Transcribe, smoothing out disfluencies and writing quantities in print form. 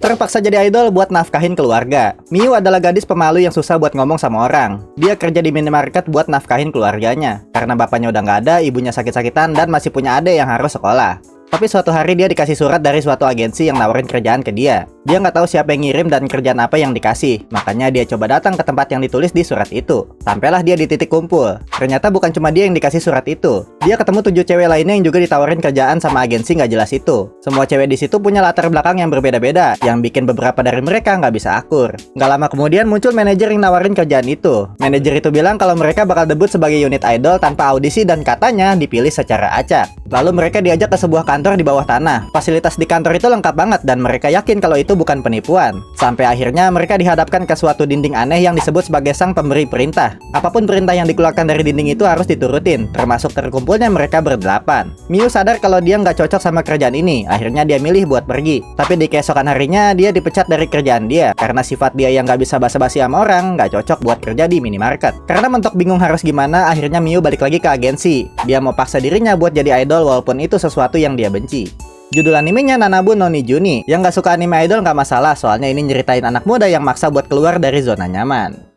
Terpaksa jadi idol buat nafkahin keluarga. Miu adalah gadis pemalu yang susah buat ngomong sama orang. Dia kerja di minimarket buat nafkahin keluarganya. Karena bapaknya udah nggak ada, ibunya sakit-sakitan, dan masih punya adik yang harus sekolah. Tapi suatu hari dia dikasih surat dari suatu agensi yang nawarin kerjaan ke dia. Dia nggak tahu siapa yang ngirim dan kerjaan apa yang dikasih. Makanya dia coba datang ke tempat yang ditulis di surat itu. Sampailah dia di titik kumpul. Ternyata bukan cuma dia yang dikasih surat itu. Dia ketemu 7 cewek lainnya yang juga ditawarin kerjaan sama agensi nggak jelas itu. Semua cewek di situ punya latar belakang yang berbeda-beda, yang bikin beberapa dari mereka nggak bisa akur. Nggak lama kemudian muncul manajer yang nawarin kerjaan itu. Manajer itu bilang kalau mereka bakal debut sebagai unit idol tanpa audisi dan katanya dipilih secara acak. Lalu mereka diajak ke sebuah kantor di bawah tanah. Fasilitas di kantor itu lengkap banget dan mereka yakin kalau itu bukan penipuan. Sampai akhirnya mereka dihadapkan ke suatu dinding aneh yang disebut sebagai sang pemberi perintah. Apapun perintah yang dikeluarkan dari dinding itu harus diturutin, termasuk terkumpulnya mereka berdelapan. Miu sadar kalau dia nggak cocok sama kerjaan ini. Akhirnya dia milih buat pergi. Tapi di keesokan harinya dia dipecat dari kerjaan dia karena sifat dia yang nggak bisa basa-basi sama orang, nggak cocok buat kerja di minimarket. Karena mentok bingung harus gimana, akhirnya Miu balik lagi ke agensi. Dia mau paksa dirinya buat jadi idol walaupun itu sesuatu yang dia benci. Judul animenya Nanabu no Nijuni. Yang gak suka anime idol gak masalah, soalnya ini nyeritain anak muda yang maksa buat keluar dari zona nyaman.